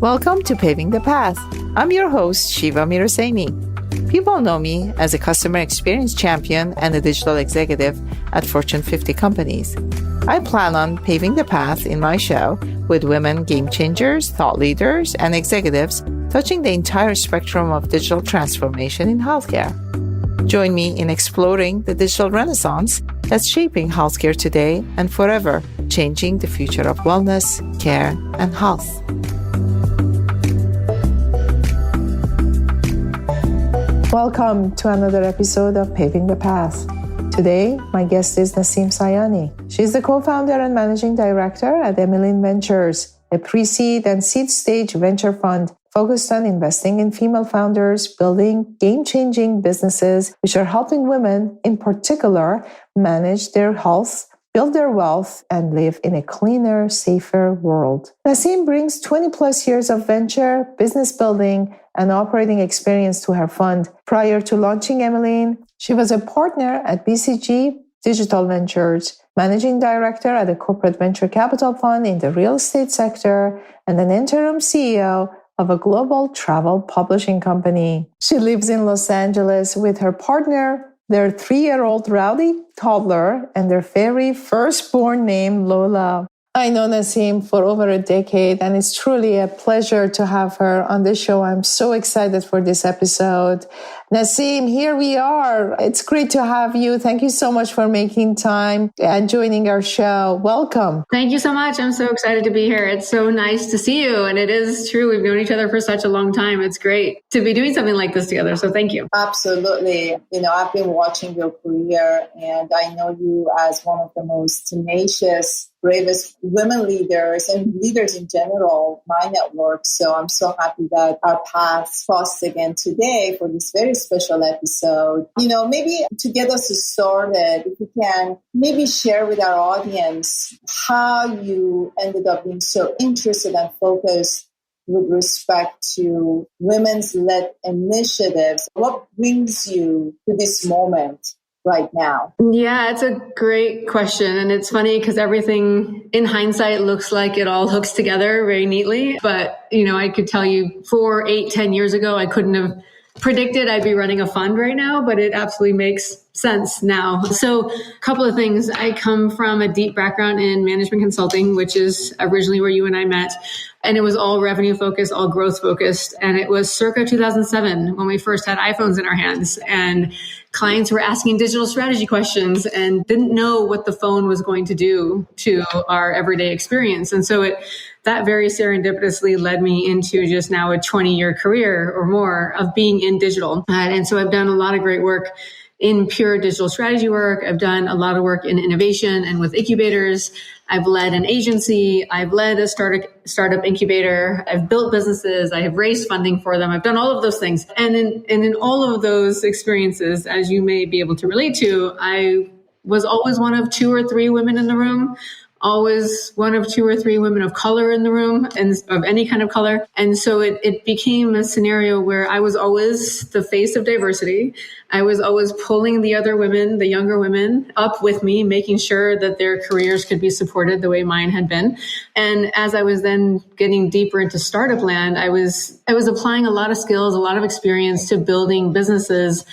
Welcome to Paving the Path. I'm your host, Shiva Mirhosseini. People know me as a customer experience champion and a digital executive at Fortune 50 companies. I plan on paving the path in my show with women game changers, thought leaders, and executives touching the entire spectrum of digital transformation in healthcare. Join me in exploring the digital renaissance that's shaping healthcare today and forever, changing the future of wellness, care, and health. Welcome to another episode of Paving the Path. Today, my guest is Naseem Sayani. She's the co-founder and managing director at Emmeline Ventures, a pre-seed and seed stage venture fund focused on investing in female founders, building game-changing businesses which are helping women, in particular, manage their health, build their wealth, and live in a cleaner, safer world. Naseem brings 20 plus years of venture, business building, and operating experience to her fund. Prior to launching Emmeline, she was a partner at BCG Digital Ventures, managing director at a corporate venture capital fund in the real estate sector, and an interim CEO of a global travel publishing company. She lives in Los Angeles with her partner, their 3-year-old rowdy toddler, and their very firstborn named Lola. I know Naseem for over a decade, and it's truly a pleasure to have her on the show. I'm so excited for this episode. Naseem, here we are. It's great to have you. Thank you so much for making time and joining our show. Welcome. Thank you so much. I'm so excited to be here. It's so nice to see you. And it is true. We've known each other for such a long time. It's great to be doing something like this together. So thank you. Absolutely. I've been watching your career, and I know you as one of the most tenacious, bravest women leaders and leaders in general, my network. So I'm so happy that our paths crossed again today for this very special episode. Maybe to get us started, if you can maybe share with our audience how you ended up being so interested and focused with respect to women's led initiatives. What brings you to this moment right now? Yeah, it's a great question. And it's funny because everything in hindsight looks like it all hooks together very neatly. But, I could tell you 4, 8, 10 years ago, I couldn't have predicted I'd be running a fund right now, but it absolutely makes sense now. So a couple of things. I come from a deep background in management consulting, which is originally where you and I met. And it was all revenue focused, all growth focused. And it was circa 2007 when we first had iPhones in our hands, and clients were asking digital strategy questions and didn't know what the phone was going to do to our everyday experience. And so that very serendipitously led me into just now a 20-year career or more of being in digital. And so I've done a lot of great work in pure digital strategy work. I've done a lot of work in innovation and with incubators. I've led an agency. I've led a startup incubator. I've built businesses. I have raised funding for them. I've done all of those things. And in all of those experiences, as you may be able to relate to, I was always one of 2 or 3 women in the room. Always one of 2 or 3 women of color in the room, and of any kind of color. And so it became a scenario where I was always the face of diversity. I was always pulling the other women, the younger women, up with me, making sure that their careers could be supported the way mine had been. And as I was then getting deeper into startup land, I was applying a lot of skills, a lot of experience to building businesses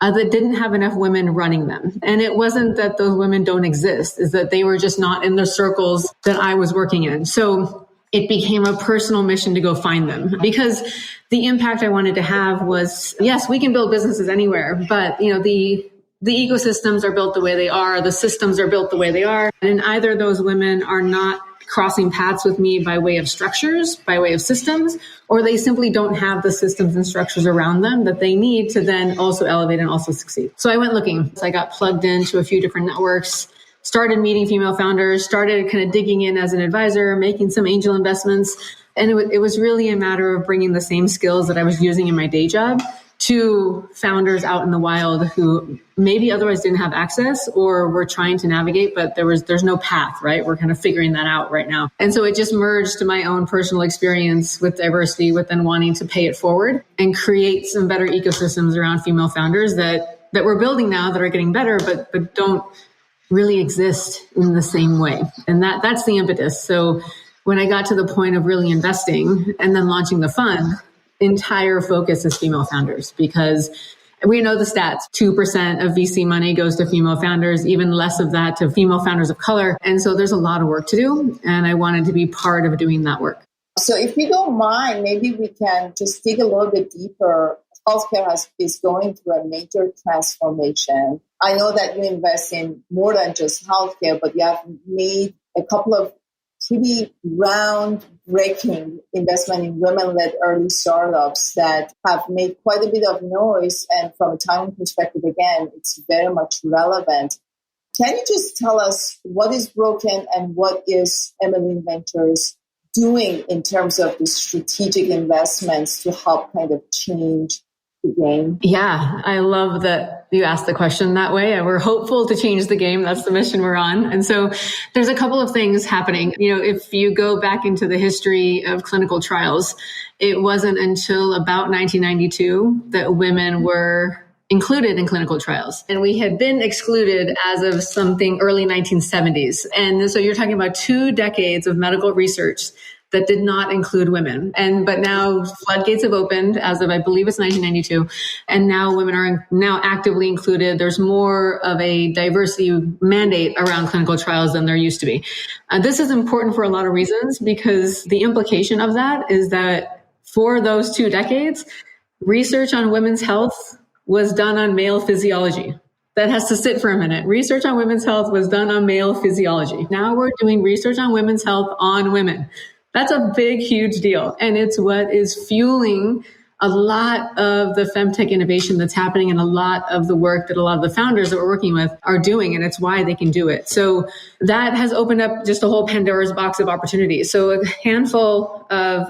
that didn't have enough women running them. And it wasn't that those women don't exist, is that they were just not in the circles that I was working in. So it became a personal mission to go find them, because the impact I wanted to have was, yes, we can build businesses anywhere, but the ecosystems are built the way they are, the systems are built the way they are. And either those women are not crossing paths with me by way of structures, by way of systems, or they simply don't have the systems and structures around them that they need to then also elevate and also succeed. So I went looking. So I got plugged into a few different networks, started meeting female founders, started kind of digging in as an advisor, making some angel investments. And it was really a matter of bringing the same skills that I was using in my day job to founders out in the wild who maybe otherwise didn't have access or were trying to navigate, but there's no path, right? We're kind of figuring that out right now. And so it just merged to my own personal experience with diversity, with then wanting to pay it forward and create some better ecosystems around female founders that we're building now that are getting better, but don't really exist in the same way. And that's the impetus. So when I got to the point of really investing and then launching the fund, entire focus is female founders, because we know the stats. 2% of VC money goes to female founders, even less of that to female founders of color. And so there's a lot of work to do. And I wanted to be part of doing that work. So if you don't mind, maybe we can just dig a little bit deeper. Healthcare is going through a major transformation. I know that you invest in more than just healthcare, but you have made a couple of pretty groundbreaking investment in women-led early startups that have made quite a bit of noise. And from a timing perspective, again, it's very much relevant. Can you just tell us what is broken and what is Emmeline Ventures doing in terms of the strategic investments to help kind of change the game? Yeah, I love that you asked the question that way. We're hopeful to change the game. That's the mission we're on. And so there's a couple of things happening. If you go back into the history of clinical trials, it wasn't until about 1992 that women were included in clinical trials. And we had been excluded as of something early 1970s. And so you're talking about 2 decades of medical research that did not include women. But now floodgates have opened as of, I believe it's 1992. And now women are now actively included. There's more of a diversity mandate around clinical trials than there used to be. This is important for a lot of reasons, because the implication of that is that for those 2 decades, research on women's health was done on male physiology. That has to sit for a minute. Research on women's health was done on male physiology. Now we're doing research on women's health on women. That's a big, huge deal. And it's what is fueling a lot of the femtech innovation that's happening and a lot of the work that a lot of the founders that we're working with are doing. And it's why they can do it. So that has opened up just a whole Pandora's box of opportunities. So a handful of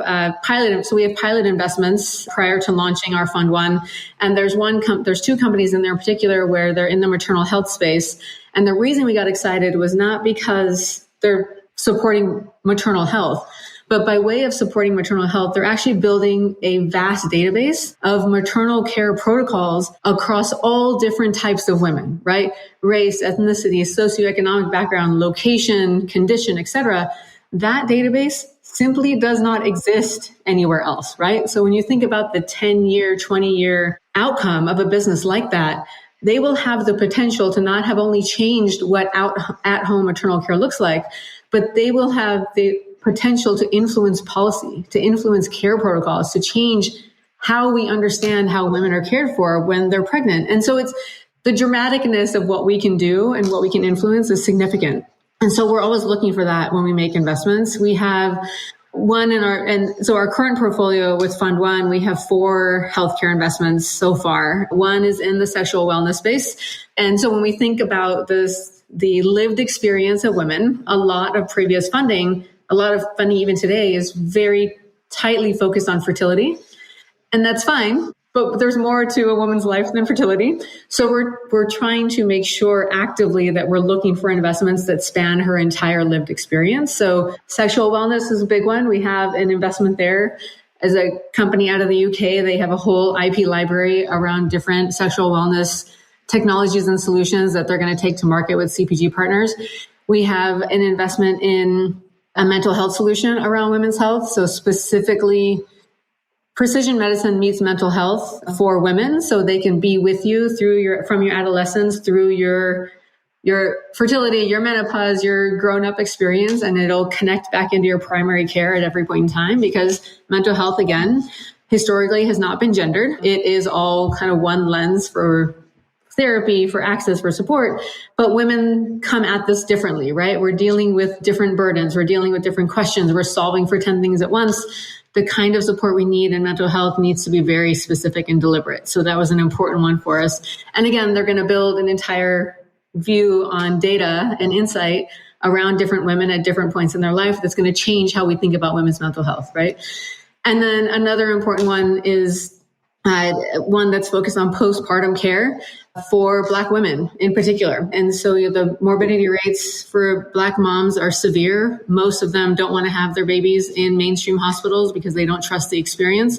so we have pilot investments prior to launching our Fund 1. And there's there's 2 companies in there in particular where they're in the maternal health space. And the reason we got excited was not because they're supporting maternal health, but by way of supporting maternal health, they're actually building a vast database of maternal care protocols across all different types of women, right? Race, ethnicity, socioeconomic background, location, condition, etc. That database simply does not exist anywhere else, right? So when you think about the 10-year, 20-year outcome of a business like that, they will have the potential to not have only changed what at-home maternal care looks like, but they will have the potential to influence policy, to influence care protocols, to change how we understand how women are cared for when they're pregnant. And so it's the dramaticness of what we can do and what we can influence is significant. And so we're always looking for that when we make investments. We have one so our current portfolio with Fund 1, we have 4 healthcare investments so far. One is in the sexual wellness space. And so when we think about the lived experience of women, a lot of previous funding, a lot of funding even today is very tightly focused on fertility. And that's fine, but there's more to a woman's life than fertility. So we're trying to make sure actively that we're looking for investments that span her entire lived experience. So sexual wellness is a big one. We have an investment there. As a company out of the UK, they have a whole IP library around different sexual wellness technologies and solutions that they're going to take to market with CPG partners. We have an investment in a mental health solution around women's health. So specifically, precision medicine meets mental health for women, so they can be with you from your adolescence through your fertility, your menopause, your grown-up experience, and it'll connect back into your primary care at every point in time, because mental health, again, historically has not been gendered. It is all kind of one lens for therapy, for access, for support, but women come at this differently, right? We're dealing with different burdens. We're dealing with different questions. We're solving for 10 things at once. The kind of support we need in mental health needs to be very specific and deliberate. So that was an important one for us. And again, they're going to build an entire view on data and insight around different women at different points in their life that's going to change how we think about women's mental health, right? And then another important one is one that's focused on postpartum care for Black women in particular. And so the morbidity rates for Black moms are severe. Most of them don't want to have their babies in mainstream hospitals because they don't trust the experience.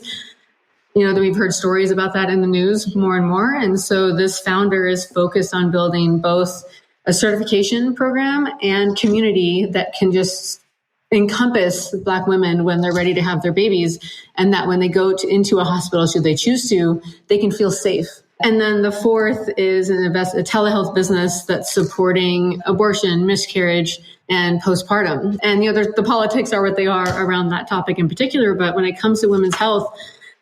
We've heard stories about that in the news more and more. And so this founder is focused on building both a certification program and community that can just encompass Black women when they're ready to have their babies, and that when they go into a hospital, should they choose to, they can feel safe. And then the fourth is a telehealth business that's supporting abortion, miscarriage, and postpartum. And the politics are what they are around that topic in particular. But when it comes to women's health,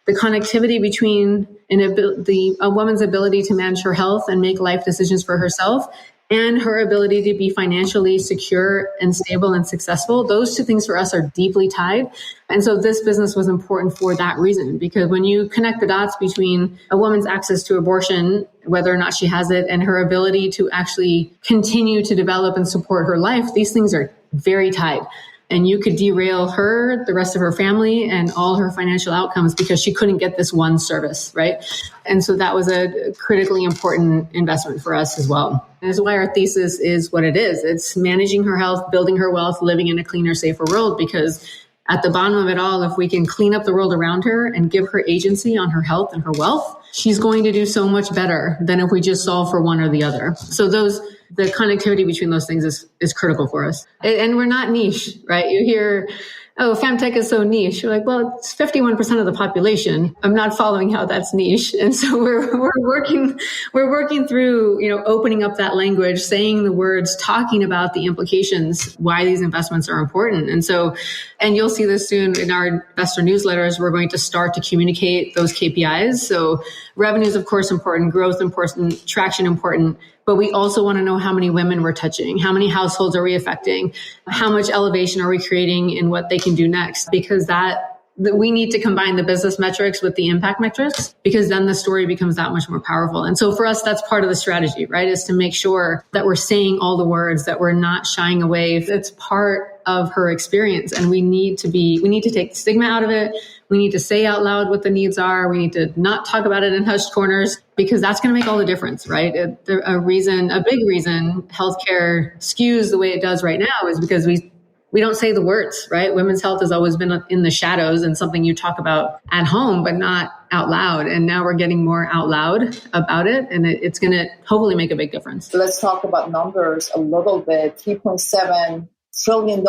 the connectivity between a woman's ability to manage her health and make life decisions for herself and her ability to be financially secure and stable and successful, those two things for us are deeply tied. And so this business was important for that reason, because when you connect the dots between a woman's access to abortion, whether or not she has it, and her ability to actually continue to develop and support her life, these things are very tied. And you could derail her, the rest of her family, and all her financial outcomes because she couldn't get this one service, right? And so that was a critically important investment for us as well. And that's why our thesis is what it is. It's managing her health, building her wealth, living in a cleaner, safer world, because at the bottom of it all, if we can clean up the world around her and give her agency on her health and her wealth, she's going to do so much better than if we just solve for one or the other. So the connectivity between those things is critical for us. And we're not niche, right? You hear, oh, femtech is so niche. You're like, well, it's 51% of the population. I'm not following how that's niche. And so we're working through, opening up that language, saying the words, talking about the implications, why these investments are important. And you'll see this soon in our investor newsletters. We're going to start to communicate those KPIs. So revenue is, of course, important, growth important, traction important. But we also want to know how many women we're touching, how many households are we affecting, how much elevation are we creating in what they can do next, because that we need to combine the business metrics with the impact metrics, because then the story becomes that much more powerful. And so for us, that's part of the strategy, right? Is to make sure that we're saying all the words, that we're not shying away. It's part of her experience. And we need to take the stigma out of it. We need to say out loud what the needs are. We need to not talk about it in hushed corners, because that's going to make all the difference, right? A big reason healthcare skews the way it does right now is because we don't say the words, right? Women's health has always been in the shadows and something you talk about at home, but not out loud. And now we're getting more out loud about it, and it's going to hopefully make a big difference. So let's talk about numbers a little bit. $3.7 trillion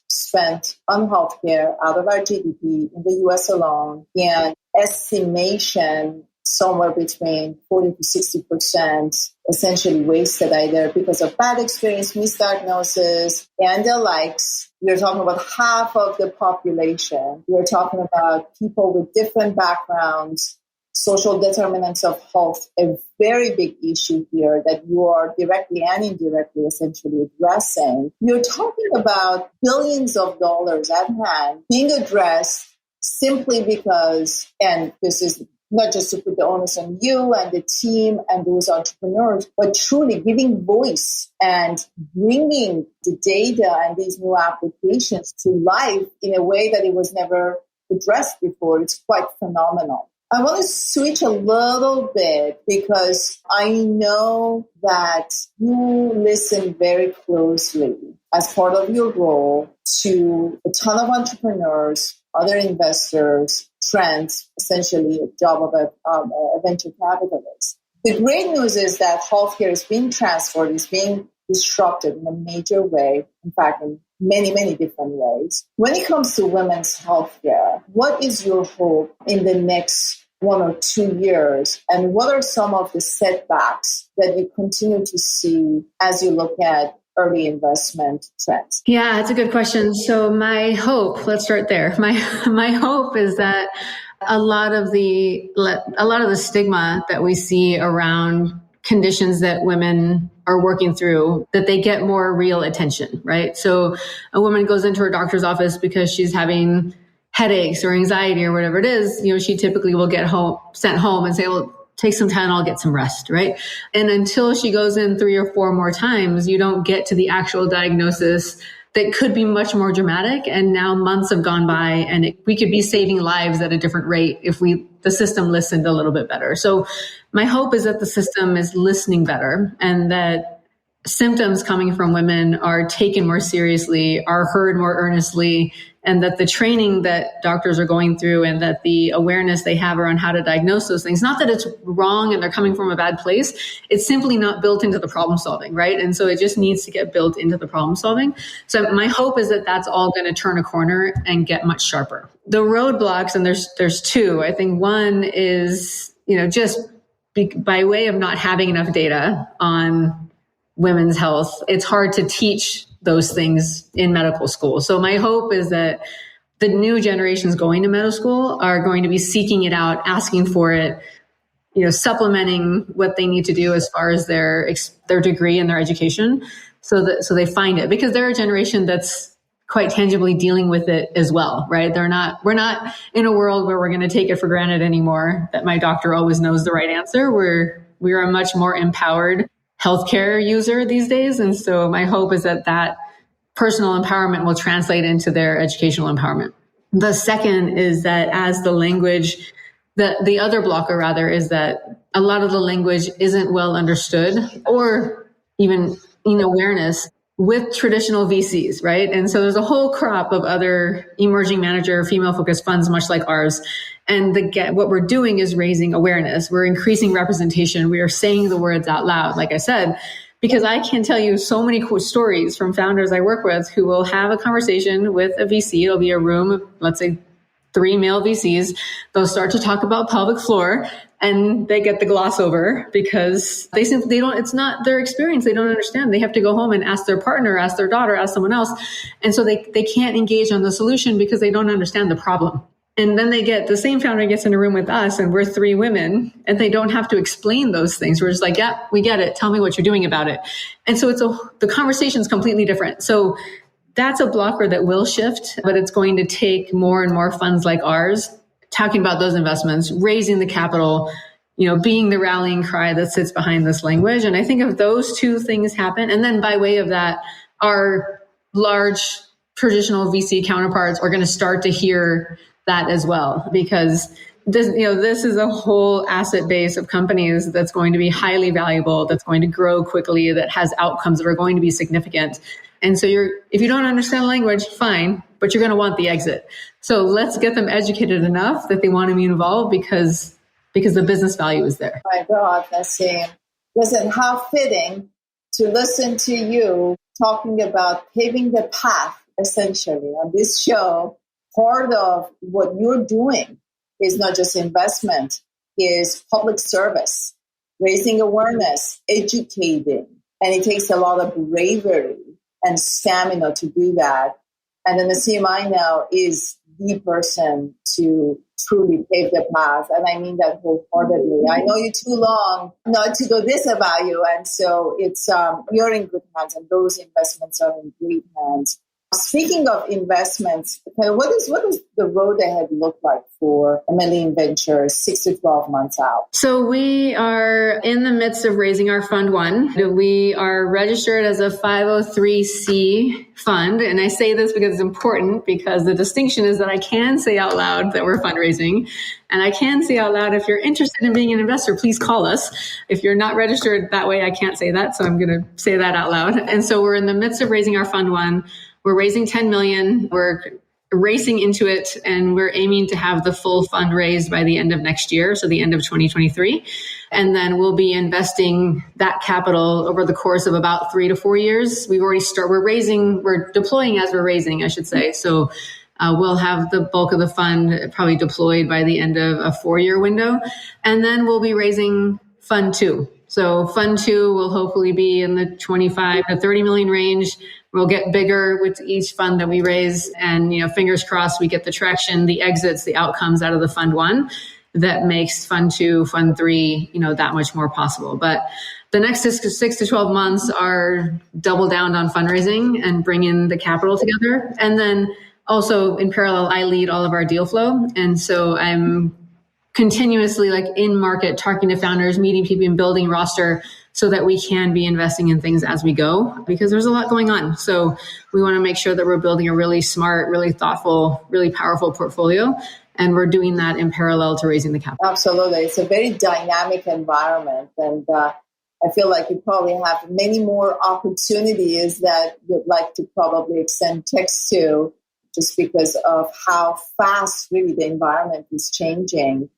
spent on healthcare out of our GDP in the US alone, and estimation somewhere between 40 to 60% essentially wasted either because of bad experience, misdiagnosis, and the likes. We're talking about half of the population. We're talking about people with different backgrounds, social determinants of health, a very big issue here that you are directly and indirectly essentially addressing. You're talking about billions of dollars at hand being addressed simply because, and this is not just to put the onus on you and the team and those entrepreneurs, but truly giving voice and bringing the data and these new applications to life in a way that it was never addressed before. It's quite phenomenal. I want to switch a little bit because I know that you listen very closely as part of your role to a ton of entrepreneurs, other investors, trends, essentially a job of a venture capitalist. The great news is that healthcare is being transformed, is being disrupted in a major way, in fact, in many, many different ways. When it comes to women's healthcare, what is your hope in the next 1 or 2 years? And what are some of the setbacks that you continue to see as you look at early investment trends? Yeah, it's a good question. So my hope, let's start there. My hope is that a lot of the stigma that we see around conditions that women are working through, that they get more real attention, right? So a woman goes into her doctor's office because she's having headaches or anxiety or whatever it is, she typically will get sent home and say, well, take some time, I'll get some rest, right? And until she goes in 3 or 4 more times, you don't get to the actual diagnosis that could be much more dramatic. And now months have gone by, and we could be saving lives at a different rate if the system listened a little bit better. So my hope is that the system is listening better, and that symptoms coming from women are taken more seriously, are heard more earnestly, and that the training that doctors are going through and that the awareness they have around how to diagnose those things, not that it's wrong and they're coming from a bad place, it's simply not built into the problem solving, right? And so it just needs to get built into the problem solving. So my hope is that that's all going to turn a corner and get much sharper. The roadblocks, and there's two. I think one is, just by way of not having enough data on women's health, it's hard to teach those things in medical school. So my hope is that the new generations going to medical school are going to be seeking it out, asking for it, supplementing what they need to do as far as their degree and their education, so they find it, because they're a generation that's quite tangibly dealing with it as well, right? We're not in a world where we're going to take it for granted anymore that my doctor always knows the right answer. We're a much more empowered healthcare user these days. And so my hope is that personal empowerment will translate into their educational empowerment. The second is that as the language, the other blocker rather, is that a lot of the language isn't well understood or even in awareness with traditional VCs, right? And so there's a whole crop of other emerging manager, female-focused funds, much like ours. And what we're doing is raising awareness. We're increasing representation. We are saying the words out loud, like I said, because I can tell you so many cool stories from founders I work with who will have a conversation with a VC. It'll be a room of, let's say, 3 male VCs. They'll start to talk about pelvic floor, and they get the gloss over because it's not their experience. They don't understand. They have to go home and ask their partner, ask their daughter, ask someone else. And so they can't engage on the solution because they don't understand the problem. And then the same founder gets in a room with us, and we're 3 women, and they don't have to explain those things. We're just like, yeah, we get it. Tell me what you're doing about it. And so the conversation is completely different. So that's a blocker that will shift, but it's going to take more and more funds like ours talking about those investments, raising the capital, being the rallying cry that sits behind this language. And I think if those 2 things happen, and then by way of that, our large traditional VC counterparts are going to start to hear that as well, because this is a whole asset base of companies that's going to be highly valuable, that's going to grow quickly, that has outcomes that are going to be significant. And so if you don't understand language, fine, but you're going to want the exit. So let's get them educated enough that they want to be involved because the business value is there. My God, Naseem. Listen, how fitting to listen to you talking about paving the path, essentially, on this show. Part of what you're doing is not just investment, is public service, raising awareness, educating. And it takes a lot of bravery and stamina to do that. And then Naseem, I know, is the person to truly pave the path. And I mean that wholeheartedly. I know you too long not to go this about you. And so it's you're in good hands, and those investments are in great hands. Speaking of investments, what does the road ahead look like for Emmeline Ventures 6 to 12 months out? So we are in the midst of raising our Fund 1. We are registered as a 503c fund. And I say this because it's important, because the distinction is that I can say out loud that we're fundraising. And I can say out loud, if you're interested in being an investor, please call us. If you're not registered that way, I can't say that. So I'm going to say that out loud. And so we're in the midst of raising our Fund 1. We're raising $10 million. We're racing into it, and we're aiming to have the full fund raised by the end of next year, so the end of 2023. And then we'll be investing that capital over the course of about 3 to 4 years. We're deploying as we're raising, I should say. So we'll have the bulk of the fund probably deployed by the end of a 4-year window. And then we'll be raising Fund 2. So Fund 2 will hopefully be in the 25 to 30 million range. We'll get bigger with each fund that we raise, and fingers crossed we get the traction, the exits, the outcomes out of the Fund 1 that makes Fund 2, Fund 3, that much more possible. But the next 6 to 12 months are double down on fundraising and bring in the capital together. And then also in parallel, I lead all of our deal flow. And so I'm continuously in market, talking to founders, meeting people, and building roster so that we can be investing in things as we go, because there's a lot going on. So we want to make sure that we're building a really smart, really thoughtful, really powerful portfolio. And we're doing that in parallel to raising the capital. Absolutely. It's a very dynamic environment. And I feel like you probably have many more opportunities that you'd like to probably send text to, just because of how fast really the environment is changing.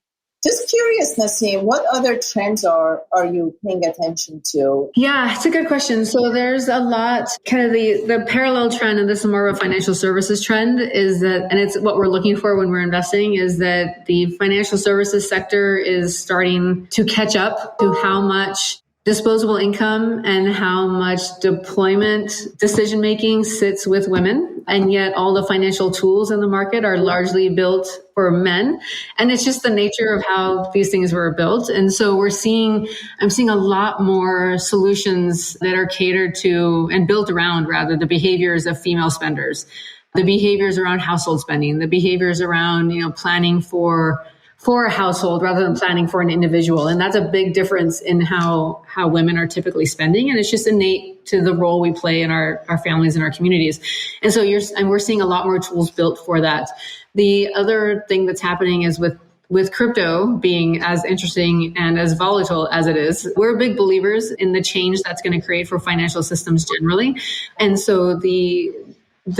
Just curious, Naseem, what other trends are you paying attention to? Yeah, it's a good question. So there's a lot, kind of the parallel trend, and this is more of a financial services trend, is that, and it's what we're looking for when we're investing, is that the financial services sector is starting to catch up to how much disposable income and how much deployment decision making sits with women. And yet all the financial tools in the market are largely built for men. And it's just the nature of how these things were built. And so I'm seeing a lot more solutions that are catered to and built around, rather, the behaviors of female spenders, the behaviors around household spending, the behaviors around, planning for a household rather than planning for an individual. And that's a big difference in how women are typically spending. And it's just innate to the role we play in our families and our communities. And so we're seeing a lot more tools built for that. The other thing that's happening is with crypto being as interesting and as volatile as it is, we're big believers in the change that's going to create for financial systems generally. And so the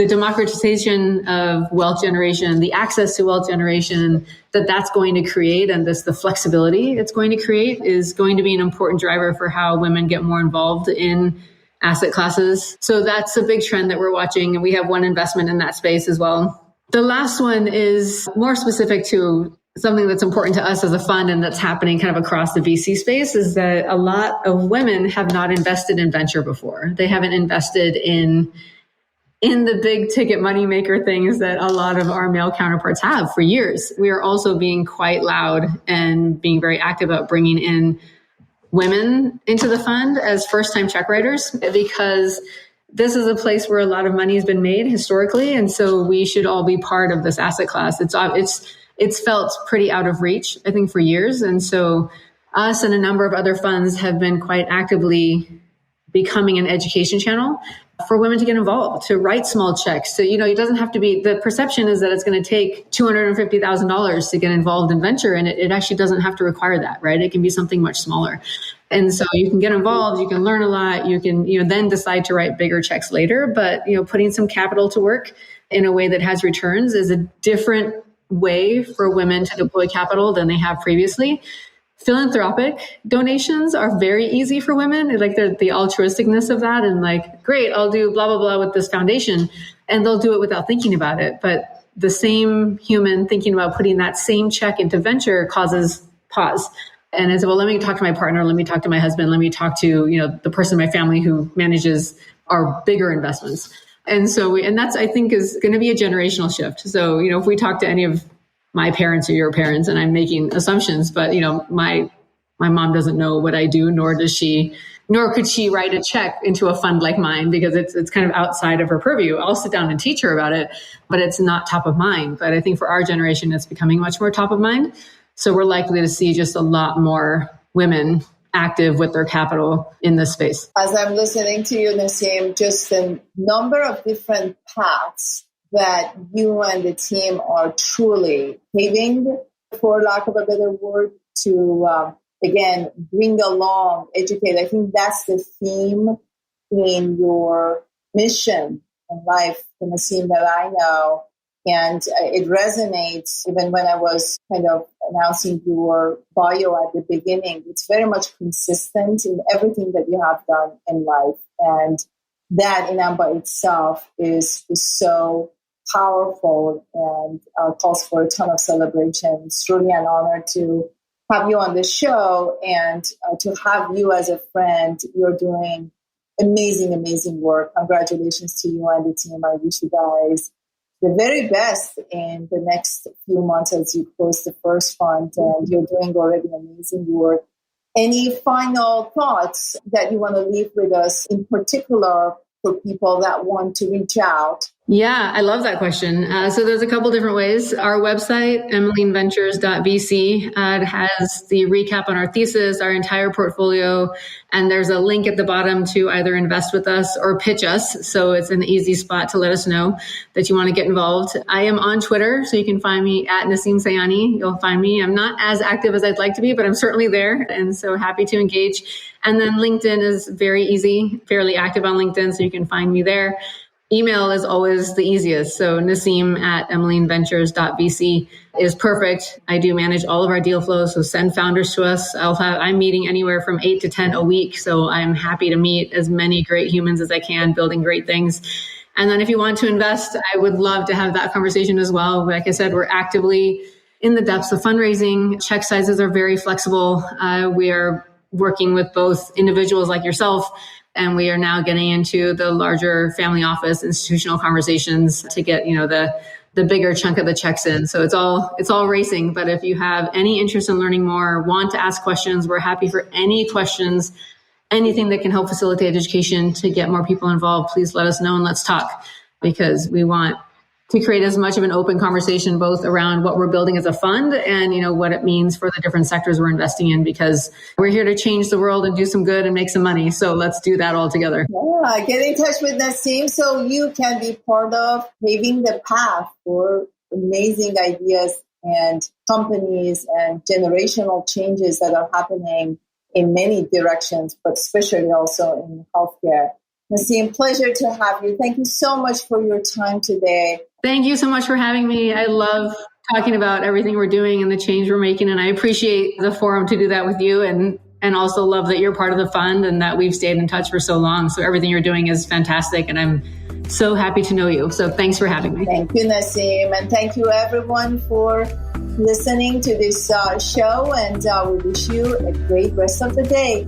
democratization of wealth generation, the access to wealth generation that's going to create, and the flexibility it's going to create, is going to be an important driver for how women get more involved in asset classes. So that's a big trend that we're watching. And we have one investment in that space as well. The last one is more specific to something that's important to us as a fund, and that's happening kind of across the VC space, is that a lot of women have not invested in venture before. They haven't invested in the big ticket moneymaker things that a lot of our male counterparts have for years. We are also being quite loud and being very active about bringing in women into the fund as first-time check writers, because this is a place where a lot of money has been made historically. And so we should all be part of this asset class. It's felt pretty out of reach, I think, for years. And so us and a number of other funds have been quite actively becoming an education channel for women to get involved, to write small checks. So, it doesn't have to be, the perception is that it's going to take $250,000 to get involved in venture. And it actually doesn't have to require that, right? It can be something much smaller. And so you can get involved, you can learn a lot, you can, then decide to write bigger checks later. But, putting some capital to work in a way that has returns is a different way for women to deploy capital than they have previously. Philanthropic donations are very easy for women, like the altruisticness of that, and like, great, I'll do blah, blah, blah with this foundation, and they'll do it without thinking about it. But the same human thinking about putting that same check into venture causes pause. And it's, well, let me talk to my partner, let me talk to my husband, let me talk to, the person in my family who manages our bigger investments. And so, and that's, I think, is going to be a generational shift. So, if we talk to any of my parents or your parents, and I'm making assumptions, but my mom doesn't know what I do, nor could she write a check into a fund like mine, because it's kind of outside of her purview. I'll sit down and teach her about it, but it's not top of mind. But I think for our generation, it's becoming much more top of mind. So we're likely to see just a lot more women active with their capital in this space. As I'm listening to you, Naseem, just a number of different paths that you and the team are truly paving, for lack of a better word, to, again, bring along, educate. I think that's the theme in your mission in life, the Naseem that I know. And it resonates even when I was kind of announcing your bio at the beginning. It's very much consistent in everything that you have done in life. And that in and by itself is so powerful and calls for a ton of celebration. It's truly an honor to have you on the show and to have you as a friend. You're doing amazing, amazing work. Congratulations to you and the team. I wish you guys the very best in the next few months as you close the first fund, and you're doing already amazing work. Any final thoughts that you want to leave with us, in particular for people that want to reach out Yeah, I love that question. So there's a couple different ways. Our website, emmelineVentures.vc, has the recap on our thesis, our entire portfolio, and there's a link at the bottom to either invest with us or pitch us. So it's an easy spot to let us know that you want to get involved. I am on Twitter, so you can find me at Naseem Sayani. You'll find me. I'm not as active as I'd like to be, but I'm certainly there, and so happy to engage. And then LinkedIn is very easy, fairly active on LinkedIn, so you can find me there. Email is always the easiest. So Naseem at emmelineVentures.vc is perfect. I do manage all of our deal flows. So send founders to us. I'm meeting anywhere from 8 to 10 a week. So I'm happy to meet as many great humans as I can, building great things. And then if you want to invest, I would love to have that conversation as well. Like I said, we're actively in the depths of fundraising. Check sizes are very flexible. We are working with both individuals like yourself, and we are now getting into the larger family office institutional conversations to get, the bigger chunk of the checks in. So it's all racing. But if you have any interest in learning more, want to ask questions, we're happy for any questions, anything that can help facilitate education to get more people involved. Please let us know and let's talk, because we want to create as much of an open conversation, both around what we're building as a fund and, what it means for the different sectors we're investing in, because we're here to change the world and do some good and make some money. So let's do that all together. Yeah, get in touch with Naseem so you can be part of paving the path for amazing ideas and companies and generational changes that are happening in many directions, but especially also in healthcare. Naseem, pleasure to have you. Thank you so much for your time today. Thank you so much for having me. I love talking about everything we're doing and the change we're making. And I appreciate the forum to do that with you, and also love that you're part of the fund and that we've stayed in touch for so long. So everything you're doing is fantastic, and I'm so happy to know you. So thanks for having me. Thank you, Naseem. And thank you, everyone, for listening to this show. And we wish you a great rest of the day.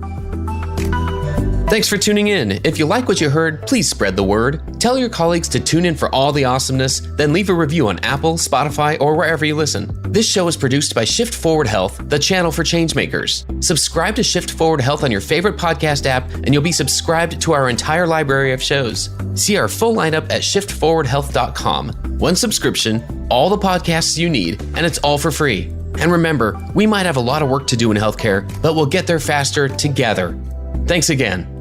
Thanks for tuning in. If you like what you heard, please spread the word. Tell your colleagues to tune in for all the awesomeness, then leave a review on Apple, Spotify, or wherever you listen. This show is produced by Shift Forward Health, the channel for changemakers. Subscribe to Shift Forward Health on your favorite podcast app, and you'll be subscribed to our entire library of shows. See our full lineup at shiftforwardhealth.com. One subscription, all the podcasts you need, and it's all for free. And remember, we might have a lot of work to do in healthcare, but we'll get there faster together. Thanks again.